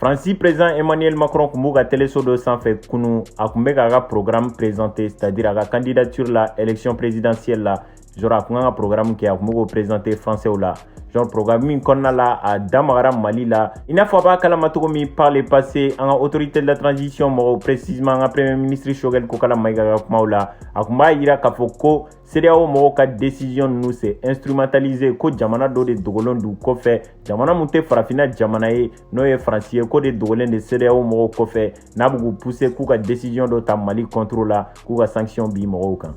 Fransi président Emmanuel Macron kun b'u ka téléso dɔ sanfɛ kunu a kun bɛ k'a ka programme présenté, c'est-à-dire a ka candidature la élection présidentielle la genre a kun ka programme kɛ a kun bɛ k'o présenter français la genre programme min kɔnɔna la a damagara Mali la i n'a fɔ a b'a kalama cogo min par le passé an ka autorité de la transition mɔgɔw précisément an ka premier ministre Choguel Kokala Maïga ka kumaw la a kun b'a yira k'a fɔ ko CEDEAO mɔgɔw ka décision ninnu c'est instrumentalisé ko jamana dɔ de dogolen du kɔfɛ jamana mun tɛ farafina jamana ye n'o ye Faransi ye ko de dogolen de CEDEAO mɔgɔw kɔfɛ n'a b'u k'u pousser k'u ka décision dɔ ta Mali contre la k'u ka sanction bi mɔgɔw kan.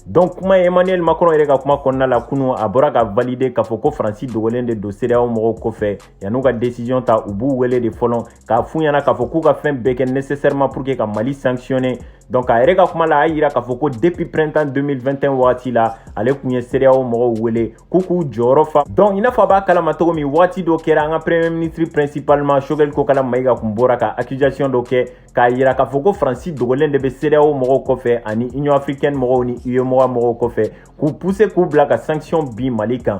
Donc kuma Emmanuel Macron yɛrɛ ka kuma kɔnɔna la kunu a bɔra ka valider k'a fɔ ko Faransi dogolen de don CEDEAO mɔgɔw kɔfɛ yan'u ka décision ta u b'u wele de fɔlɔ k'a f'u ɲɛna k'a fɔ k'u ka fɛn bɛɛ kɛ nécessairement pour que ka Mali sanctionner. Donc a yɛrɛ ka kuma la a yira k'a fɔ ko depuis printemps 2021 wagati la ale kun ye CEDEAO mɔgɔw wele k'u k'u jɔyɔrɔ fa. Donc i n'a fɔ a b'a kalama cogo min wagati dɔ kɛra an ka premier ministre principalement Choguel Kokala Maïga kun bɔra ka accusation dɔ kɛ k'a yira k'a fɔ ko Faransi dogolen de bɛ CEDEAO mɔgɔw kɔfɛ ani Union africaine mɔgɔw ni UEMOA mɔgɔw kɔfɛ k'u pousser k'u bila ka sanction bin Mali kan.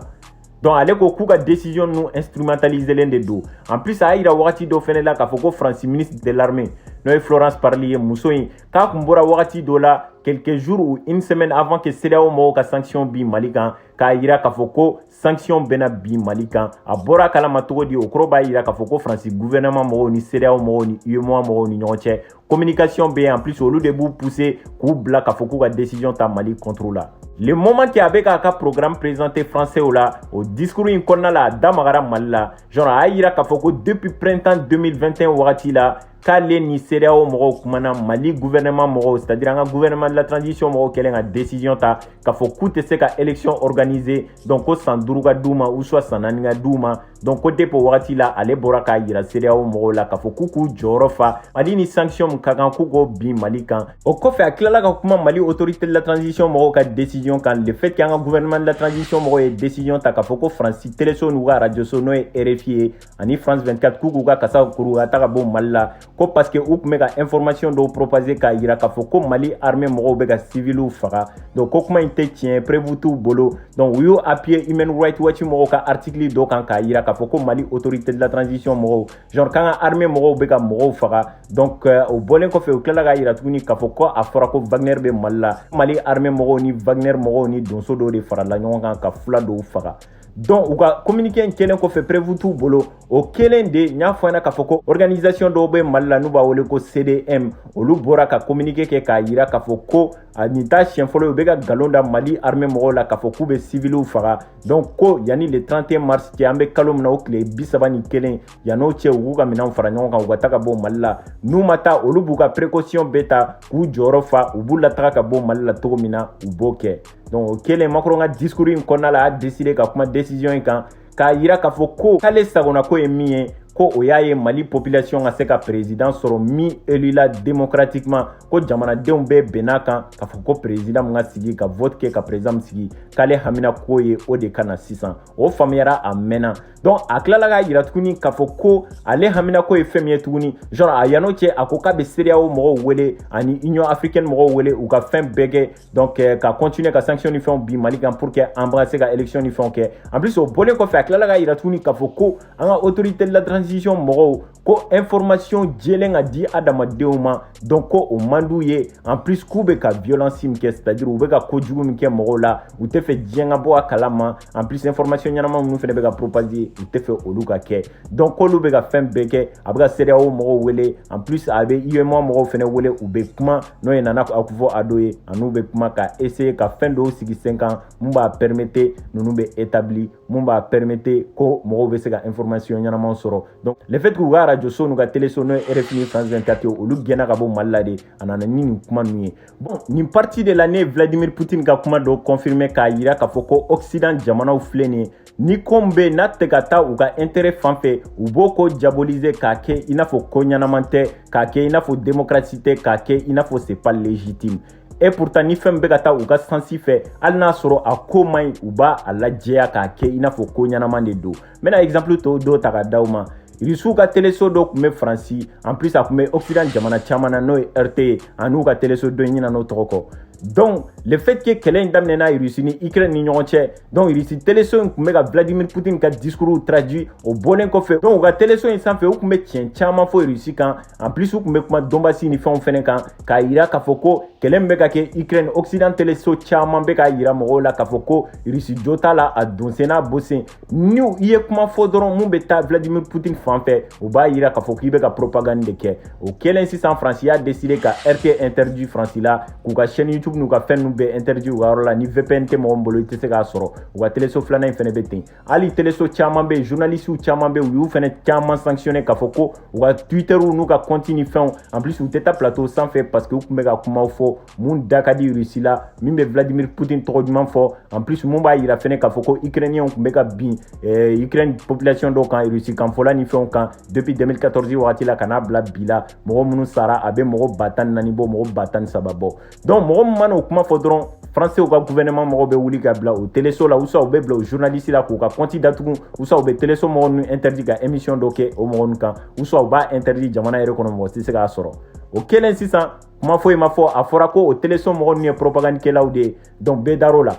Donc ale ko k'u ka décision nu instrumentaliser len de do. En plus a yira wagati dɔ fɛnɛ la k'a fɔ ko Faransi ministre de l'armée n'o ye Florence Parly ye muso in k'a kun bɔra wagati dɔ la quelques jours ou une semaine avant que CEDEAO mɔgɔw ka sanction bin Mali kan k'a yira k'a fɔ ko sanction bɛna bin Mali kan a bɔra kalama cogo di o kɔrɔ b'a yira k'a fɔ ko Faransi gouvernement mɔgɔw ni CEDEAO mɔgɔw ni UEMOA mɔgɔw ni ɲɔgɔn cɛ communication bɛ yen en plus olu de b'u pousser k'u bila k'a fɔ k'u ka décision ta Mali contre la. Le moment que a bɛ k'a ka programme présenté français la o discours in kɔnɔna la a damagara Mali la genre a yira k'a fɔ ko depuis printemps 2021 wagati la k'ale ni CEDEAO mɔgɔw kumana Mali gouvernement mɔgɔw c'est-à-dire an ka gouvernement de la transition mɔgɔw kɛlen ka décision ta k'a fɔ k'u tɛ se ka élection organiser donc ko san 5 ka d'u ma ou soit san 4 ka d'u ma donc ko depuis wagati la ale bɔra k'a yira CEDEAO mɔgɔw la k'a fɔ k'u k'u jɔyɔrɔ fa Mali ni sanction min ka kan k'u k'o bin Mali kan o kɔfɛ a tilala ka kuma Mali autorité de la transition mɔgɔw ka décision kan le fait qu'an ka gouvernement de la transition mɔgɔw ye décision ta k'a fɔ ko Faransi téléso n'u ka radio so n'o ye RFI ye ani France 24 k'u k'u ka kasa kuru ka taga bɔ Mali la ko parce que u kun bɛ ka information dɔw proposer k'a yira k'a fɔ ko Mali armée mɔgɔw bɛ ka civiliw faga donc ko kuma in tɛ tiɲɛ preuve t'u bolo donc u y'u appuyer Human Rights Watch mɔgɔw ka article dɔ kan k'a yira k'a fɔ ko Mali autorité de la transition mɔgɔw genre kan ka armée mɔgɔw bɛ ka mɔgɔw faga donc o bɔlen kɔfɛ u tilala k'a yira tuguni k'a fɔ ko a fɔra ko Wagner bɛ Mali la Mali armée mɔgɔw ni Wagner mɔgɔw ni donso dɔw de farala ɲɔgɔn kan ka fula dɔw faga. Donc u ka communiqué in kelen kɔfɛ preuve t'u bolo o kelen de n y'a fɔ ɲɛna k'a fɔ ko organisation dɔw bɛ Mali la n'u b'a wele ko CDM olu bɔra ka communiqué kɛ k'a yira k'a fɔ ko nin t'a siɲɛ fɔlɔ ye u bɛ ka nkalon da Mali armée mɔgɔw la k'a fɔ k'u bɛ civiliw faga donc ko yanni le 31 mars cɛ an bɛ kalo min na o tile 31 yan'o cɛ u k'u ka minɛnw fara ɲɔgɔn kan u ka taga bɔ Mali la n'u ma taa olu b'u ka précaution bɛɛ ta k'u jɔyɔrɔ fa u b'u lataga ka bɔ Mali la cogo min na u b'o kɛ donc o kelen Macron ka discours in kɔnɔna la a décidé ka kuma décision in kan k'a yira k'a fɔ ko k'ale sagona ko ye min ye ko o y'a ye Mali population ka se ka président sɔrɔ min élu la démocratiquement ko jamanadenw bɛɛ bɛn'a kan k'a fɔ ko président min ka sigi ka vote kɛ ka président min sigi k'ale hamina ko ye o de ka na sisan o faamuyara a mɛnna donc a tilala k'a yira tuguni k'a fɔ ko ale hamina ko ye fɛn min ye tuguni genre a yan'o cɛ a ko k'a bɛ CEDEAO mɔgɔw wele ani Union africaine mɔgɔw wele u ka fɛn bɛɛ kɛ donc ka continuer ka sanction ni fɛnw bin Mali kan pour que an bɛ se ka élection ni fɛnw kɛ en plus o bɔlen kɔfɛ a tilala k'a yira tuguni k'a fɔ ko an ka autorité de la transition mɔgɔw ko information jɛlen ka di adamadenw ma donc ko o man d'u ye en plus k'u bɛ ka violence min kɛ c'est-à-dire u bɛ ka kojugu min kɛ mɔgɔw la u tɛ fɛ diɲɛ ka bɔ a kalama en plus information ɲɛnama minnu fana bɛ ka propager u tɛ fɛ olu ka kɛ donc k'olu bɛ ka fɛn bɛɛ kɛ a bɛ ka CEDEAO mɔgɔw wele en plus a bɛ UEMOA mɔgɔw fana wele u bɛ kuma n'o ye Nana Akufo Addo ye an'u bɛ kuma ka essayer ka fɛn dɔw sigi sen kan mun b'a permettre ninnu bɛ établi mun b'a permettre ko mɔgɔw bɛ se ka information ɲɛnamaw sɔrɔ donc le fait que u ka radio so n'u ka télé so n'o ye RFI ni France 24 ye olu gɛnna ka bɔ Mali la de a nana ni nin kuma ninnu ye bon nin partie de la ne ye Vladimir Poutine ka kuma dɔ confirmer k'a yira k'a fɔ ko Occident jamanaw filɛ nin ye ni ko min bɛ yen n'a tɛ ka taa u ka intérêt fan fɛ u b'o ko diaboliser k'a kɛ i n'a fɔ ko ɲɛnaman tɛ k'a kɛ i n'a fɔ démocratie tɛ k'a kɛ i n'a fɔ c'est pas légitime et pourtant ni fɛn bɛ ka taa u ka sansi fɛ hali n'a sɔrɔ a ko man ɲi u b'a lajɛya k'a kɛ i n'a fɔ ko ɲɛnaman de don n bɛna exemple dɔw ta ka d'aw ma Russiw ka téléso dɔ tun bɛ Faransi en plus a tun bɛ Occident jamana caman na n'o ye RT ye an'u ka téléso dɔ ɲinɛ n'o tɔgɔ kɔ Donc le fait que kɛlɛ in daminɛna Russie ni Ukraine ni ɲɔgɔn cɛ, donc Russie téléso in tun bɛ ka Vladimir Poutine ka discours traduit o bɔlen kɔfɛ, donc u ka téléso in sanfɛ u tun bɛ tiɲɛ caman fɔ Russie kan, en plus u tun bɛ kuma Donbass ni fɛnw fɛnɛ kan k'a yira k'a fɔ ko kɛlɛ min bɛ ka kɛ Ukraine, Occident téléso caman bɛ k'a yira mɔgɔw la k'a fɔ ko Russie jo t'a la a don sen n'a bɔ sen. Ni i ye kuma fɔ dɔrɔn mun bɛ taa Vladimir Poutine fan fɛ, u b'a yira k'a fɔ k'i bɛ ka propagande de kɛ. O kɛlen sisan France y'a décidé ka RT interdit France la, k'u ka chaîne YouTube n'u ka fɛn ninnu bɛɛ interdit u ka yɔrɔ la, ni VPN tɛ mɔgɔ min bolo i tɛ se k'a sɔrɔ. U ka téléso filanan in fɛnɛ bɛ ten. Hali téléso caman bɛ yen, journalistes caman bɛ yen, u y'u fɛnɛ caman sanctionné k'a fɔ ko u ka Twitterw n'u ka compte ni fɛnw, en plus u tɛ taa plateau sanfɛ parce que u tun bɛ ka kumaw fɔ mun da ka di Russie la, min bɛ Vladimir Poutine tɔgɔ ɲuman fɔ, en plus mun b'a yira fɛnɛ k'a fɔ ko Ukrainiens tun bɛ ka bin Ukraine population dɔw kan, Russie kanfɔla ni fɛnw kan depuis 2014 wagati la ka n'a bila bi la, mɔgɔ minnu sara a bɛ mɔgɔ 14,000 bɔ, mɔgɔ 13,000 bɔ. Donc mɔgɔ min mana o kuma fɔ dɔrɔn Français ka gouvernement mɔgɔw bɛ wuli ka bila o téléso la, ou soit u bɛ bila o journaliste la k'u ka compte datugu, ou soit u bɛ téléso mɔgɔ ninnu interdit ka émission dɔ kɛ o mɔgɔ ninnu kan, ou soit u b'a interdit jamana yɛrɛ kɔnɔ mɔgɔ tɛ se k'a sɔrɔ. O kɛlen sisan kuma foyi ma fɔ, a fɔra ko o téléso mɔgɔ ninnu ye propagande kɛlaw de ye, donc bɛɛ dar'o la.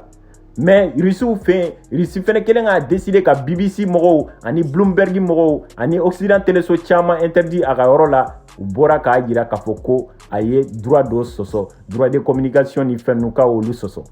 Mais Russie fɛnɛ kelen k'a décidé ka BBC mɔgɔw ani Bloomberg mɔgɔw ani Occident téléso caman interdit a ka yɔrɔ la, u bɔra k'a jira k'a fɔ ko a ye droit dɔ sɔsɔ, droit de communication ni fɛn ninnu ka olu sɔsɔ.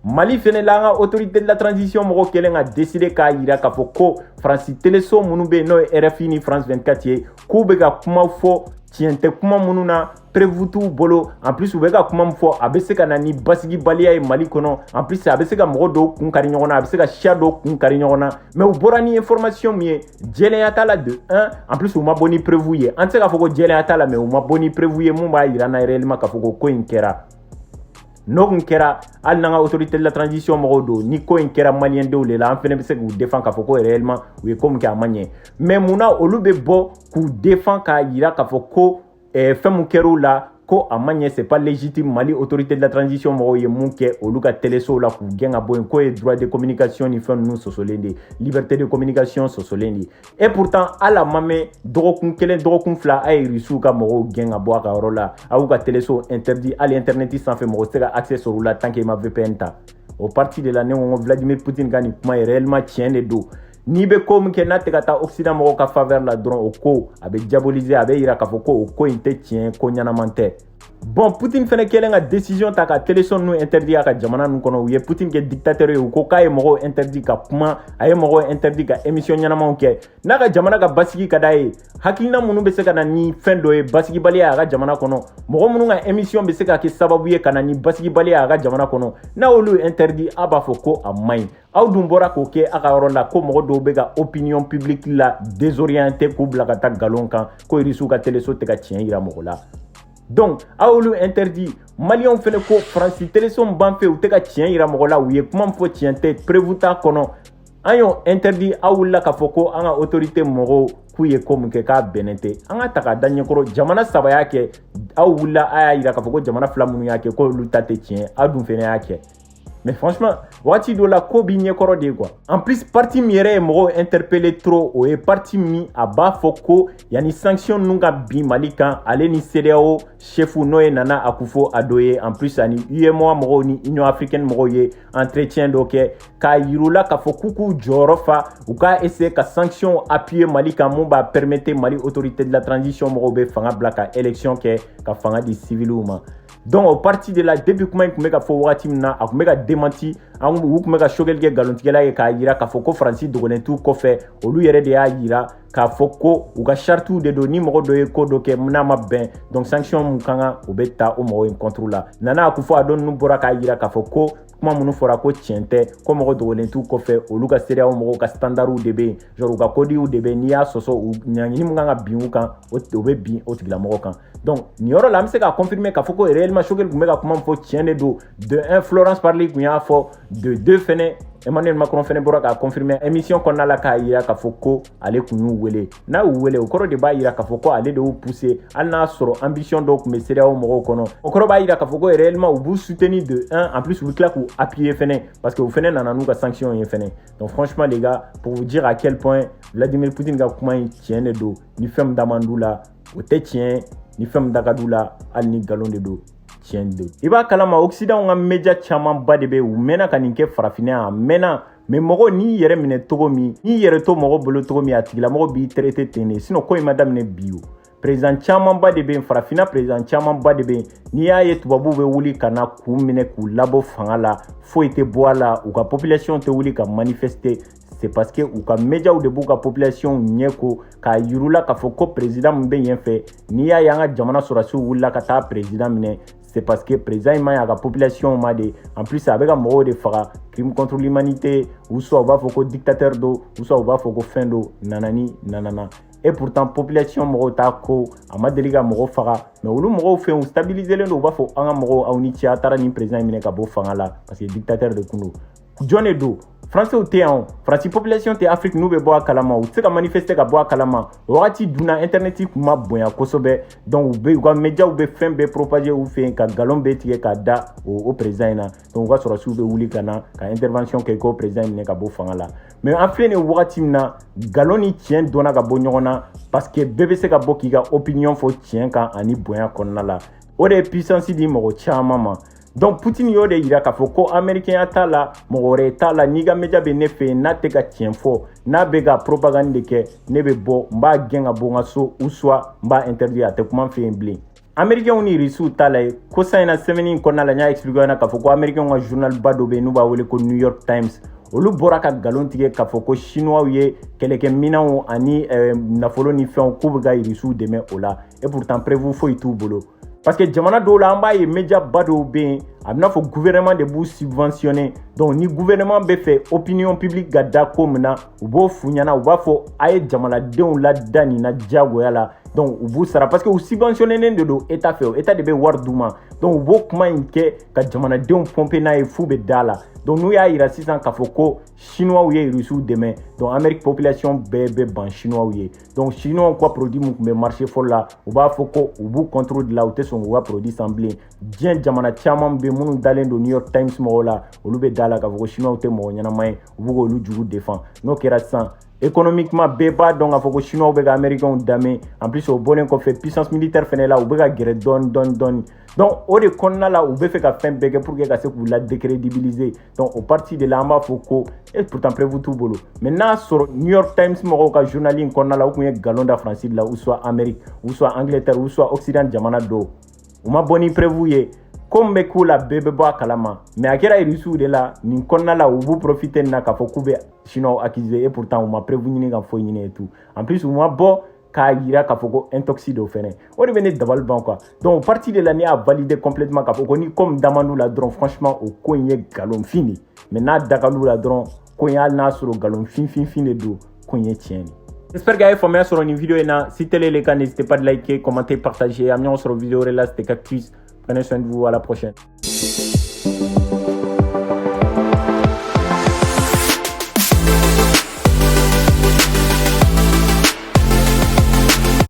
Mali fɛnɛ la an ka autorité de la transition mɔgɔ kelen ka décidé k'a jira k'a fɔ ko France téléso minnu bɛ yen n'o ye RFI ni France 24 ye, k'u bɛ ka kuma fɔ tiɲɛ tɛ kuma minnu na, prévu t'u bolo, en plus u bɛ ka kuma min fɔ a bɛ se ka na ni basigibaliya ye Mali kɔnɔ, en plus a bɛ se ka mɔgɔ dɔw kun kari ɲɔgɔn na, a bɛ se ka siya dɔw kun kari ɲɔgɔn na, mais u bɔra ni information min ye jɛlenya t'a la de 1, en plus u ma bɔ ni prévu ye. An tɛ se k'a fɔ ko jɛlenya t'a la, mais u ma bɔ ni prévu ye mun b'a jira n na réellement k'a fɔ ko in kɛra. N'o kun kɛra hali n'an ka autorité de la transition mɔgɔw don, ni ko in kɛra maliyɛn denw de la, an fɛnɛ bɛ se k'u défend k'a fɔ ko réellement u ye ko min kɛ a ma ɲɛ. Mais munna olu bɛ bɔ k'u défend k'a jira k'a fɔ ko fɛn mun kɛr'u la ko a ma ɲɛ, c'est pas légitime. Mali autorité de la transition mɔgɔw ye mun kɛ olu ka téléso la k'u gɛn ka bɔ yen, k'o ye droit de communication ni fɛn ninnu sɔsɔlen de, liberté de communication sɔsɔlen de. Et pourtant hali a ma mɛn dɔgɔkun kelen dɔgɔkun fila a ye Russiw ka mɔgɔw gɛn ka bɔ a ka yɔrɔ la, a y'u ka téléso interdit, hali internet sanfɛ mɔgɔ tɛ se ka accès sɔrɔ u la tant que i ma VPN ta. O parti de la ne ko Vladimir Poutine ka nin kuma ye réellement tiɲɛ de don. N'i bɛ ko min kɛ n'a tɛ ka taa Occident mɔgɔw ka faveur la dɔrɔn o ko a bɛ diaboliser, a bɛ yira k'a fɔ ko o ko in tɛ tiɲɛ, ko ɲɛnaman tɛ. Bon Poutine fɛnɛ kɛlen ka décision ta ka téléso ninnu interdit a ka jamana ninnu kɔnɔ, u ye Poutine kɛ dictateur ye, u ko k'a ye mɔgɔw interdit ka kuma, a ye mɔgɔw interdit ka émission ɲɛnamaw kɛ. N'a ka jamana ka basigi ka d'a ye, hakilina minnu bɛ se ka na ni fɛn dɔ ye basigibaliya a ka jamana kɔnɔ, mɔgɔ minnu ka émission bɛ se ka kɛ sababu ye ka na ni basigibaliya a ka jamana kɔnɔ, n'a olu interdit a b'a fɔ ko a man ɲi. Aw dun bɔra k'o kɛ a ka yɔrɔ la ko mɔgɔ dɔw bɛ ka opinion publique la désorienter k'u bila ka taa galon kan ko Russiw ka téléso tɛ ka tiɲɛ yira mɔgɔ la. Donc a y'olu interdit, Maliens fɛnɛ ko France téléso min b'an fɛ u tɛ ka tiɲɛ yira mɔgɔ la, u ye kuma min fɔ tiɲɛ tɛ, prévu t'a kɔnɔ. An y'o interdit, aw wulila k'a fɔ ko an ka autorité mɔgɔw k'u ye ko min kɛ k'a bɛnnen tɛ. An ka ta k'a da ɲɛkɔrɔ, jamana 3 y'a kɛ, aw wulila a y'a yira k'a fɔ ko jamana 2 minnu y'a kɛ k'olu ta tɛ tiɲɛ, aw dun fɛnɛ y'a kɛ. Mais franchement, wagati dɔ la ko b'i ɲɛkɔrɔ de quoi. En plus parti min yɛrɛ ye mɔgɔw interpellé trop, o ye parti min a b'a fɔ ko yanni sanction ninnu ka bin Mali kan, ale ni CEDEAO chef n'o ye Nana Akufo-Addo ye, en plus ani UEMOA mɔgɔw ni Union africaine mɔgɔw ye entretien dɔ kɛ k'a yir'u la k'a fɔ k'u k'u jɔyɔrɔ fa, u k'a essayer ka sanction appuyer Mali kan mun b'a permettre Mali autorité de la transition mɔgɔw bɛ fanga bila ka élection kɛ ka fanga di civiliw ma. Donc au parti de la depuis kuma in tun bɛ ka fɔ wagati min na, a tun bɛ ka démenti, u tun bɛ ka sogɛli kɛ nkalontigɛla ye k'a jira k'a fɔ ko Faransi dogolen t'u kɔfɛ, olu yɛrɛ de y'a jira k'a fɔ ko u ka chartes de don, ni mɔgɔ dɔ ye ko dɔ kɛ n'a ma bɛn, donc sanction mun kan kan o bɛ ta o mɔgɔ in contre la. Nana Akufo-Addo ninnu bɔra k'a jira k'a fɔ ko kuma minnu fɔra ko tiɲɛ tɛ, ko mɔgɔ dogolen t'u kɔfɛ, olu ka CEDEAO mɔgɔw ka standards de bɛ yen, genre u ka codiw de bɛ yen, n'i y'a sɔsɔ u ɲangini min kan ka bin u kan, o bɛ bin o tigilamɔgɔ kan. Donc nin yɔrɔ la an bɛ se k'a confirmer k'a fɔ ko réellement Choguel tun bɛ ka kuma min fɔ tiɲɛ de don. De 1 Florence Parly tun y'a fɔ, de 2 fɛnɛ Emmanuel Macron fɛnɛ bɔra k'a confirmer émission kɔnɔna la k'a jira k'a fɔ ko ale tun y'u wele. N'a y'u wele o kɔrɔ de b'a jira k'a fɔ ko ale de y'u pousser, hali n'a sɔrɔ ambition dɔw tun bɛ CEDEAO mɔgɔw kɔnɔ. O kɔrɔ b'a jira k'a fɔ ko réellement u b'u soutenir de 1, en plus u bɛ tila k'u appuyer fɛnɛ parce que u fɛnɛ nana n'u ka sanction ye fɛnɛ. Donc franchement les gars, pour vous dire à quel point Vladimir Poutine ka kuma in tiɲɛ de don, ni fɛn min da man d'u la o tɛ tiɲɛ, ni fɛn min da ka d'u la hali ni nkalon de don. tiɲɛ de i b'a kalama Occident ka média caman ba de bɛ u mɛnna ka nin kɛ farafinna a mɛnna mais mɔgɔ n'i yɛrɛ minɛ togo min n'i yɛrɛ to mɔgɔ bolo togo min a tigilamɔgɔ b'i traité ten de sinon ko in ma daminɛ bi o président caman ba de bɛ yen farafinna président caman ba de bɛ yen n'i y'a ye tubabuw bɛ wuli ka na k'u minɛ k'u labɔ fanga la foyi tɛ bɔ a la u ka population tɛ wuli ka manifester c'est parce que u ka médiaw de b'u ka population ɲɛ ko k'a yirula k'a fɔ ko président min bɛ yen fɛ n'i y'a ye an ka jamana sɔrɔsiw wulila ka taa président minɛ c'est parce que président in ma ɲi a ka population ma de en plus a bɛ ka mɔgɔw de faga crime contre l'humanité ou soit u b'a fɔ ko dictateur do ou soit u b'a fɔ ko fɛn do nanani nanana et pourtant population mɔgɔw t'a ko a ma deli ka mɔgɔ faga mais olu mɔgɔw fɛ u stabiliselen do u b'a fɔ an ka mɔgɔw aw ni ce a taara nin président minɛ ka bɔ fanga la parce que dictateur de kun do jɔn de do français tɛ yan faransi population tɛ Afrique n'u bɛ bɔ a kalama u tɛ se ka manifester ka bɔ a kalama o wagati dunna internet kun ma bonya kosɛbɛ donc u ka médiaw bɛ fɛn bɛɛ propager u fɛ yen ka galon bɛɛ tigɛ ka da o président in na donc u ka sɔrɔsiw bɛ wuli ka na ka intervention kɛ k'o président minɛ ka bɔ fanga la mais an filɛ nin wagati min na galon ni tiɲɛ donna ka bɔ ɲɔgɔn na parce que bɛɛ bɛ se ka bɔ k'i ka opinion fɔ tiɲɛ kan ani bonya kɔnɔna la o de ye puissance di mɔgɔ caman ma donc Poutine y'o de yira k'a fɔ ko américain t'a la mɔgɔ wɛrɛ t'a la n'i ka média bɛ ne fɛ yen n'a tɛ ka tiɲɛ fɔ n'a bɛ ka propagande de kɛ ne bɛ bɔ n b'a gɛn ka bɔ n ka so ou soit n b'a interdit a tɛ kuma n fɛ yen bilen américains ni russiw t'a la ye ko san in na semaine in kɔnɔna la n y'a expliqué ɲɛna k'a fɔ ko américains ka journal ba dɔ bɛ yen n'u b'a wele ko New York Times olu bɔra ka galon tigɛ k'a fɔ ko chinois ye kɛlɛkɛminɛnw ani nafolo ni fɛnw k'u bɛ ka russiw dɛmɛ o la et pourtant preuve foyi t'u bolo parce que jamana dɔw la an b'a ye média ba dɔw bɛ yen a bɛna fɔ gouvernement de b'u subventionner donc ni gouvernement bɛ fɛ opinion publique ka da ko min na u b'o f'u ɲɛna u b'a fɔ a ye jamanadenw lada nin na diyagoya la donc u b'u sara parce que u subventionner de don état fɛ o état de bɛ wari d'u ma donc u b'o kuma in kɛ ka jamanadenw pomper n'a ye fu bɛ da la donc n'u y'a yira sisan k'a fɔ ko chinois ye russiw dɛmɛ donc Amérique population bɛɛ bɛ ban chinois ye donc chinois ka produit mun tun bɛ marché fɔlɔ la u b'a fɔ ko u b'u contrôle de la u tɛ sɔn k'u ka produit san bilen diɲɛ jamana caman bɛ minnu dalen don New York Times mɔgɔw la olu bɛ da la k'a fɔ ko chinois tɛ mɔgɔ ɲɛnama ye u b'u k'olu jugu défend n'o kɛra sisan économiquement bɛɛ b'a dɔn k'a fɔ ko chinois bɛ ka américains dɛmɛ en plus o bɔlen kɔfɛ puissance militaire fɛnɛ la u bɛ ka gɛrɛ dɔɔni donc o de kɔnɔna la u bɛ fɛ ka fɛn bɛɛ kɛ pour que ka se k'u la décrédibiliser donc au parti de la an b'a fɔ ko et pourtant prévu t'u bolo mais n'a sɔrɔ New York Times mɔgɔw ka journal in kɔnɔna la u tun ye galon da Faransi la ou soit Amérique ou soit Angleterre ou soit Occident jamana dɔw u ma bɔ ni prévu ye ko min bɛ k'u la bɛɛ bɛ bɔ a kalama mais a kɛra russiw de la nin kɔnɔna la u b'u profiter nin na k'a fɔ k'u bɛ chinois accuser et pourtant u ma prévu ɲini ka foyi ɲini et tout en plus u ma bɔ k'a yira k'a fɔ ko intoxi dɔ fɛnɛ o de bɛ ne dabali ban quoi donc parti de la ne y'a valider complètement k'a fɔ ko ni comme damand'u la dɔrɔn franchement o ko in ye galonfin de mais n'a dagal'u la dɔrɔn ko in hali n'a sɔrɔ galonfin de don ko in ye tiɲɛ de. J'espère que vous avez faamuya sɔrɔ nin vidéo in na si tel est le cas n'hésitez pas de liker, commenter, partager. Am ɲɔgɔn sɔrɔ vidéo wɛrɛ la c'était Cactus. Prenez soin de vous, à la prochaine.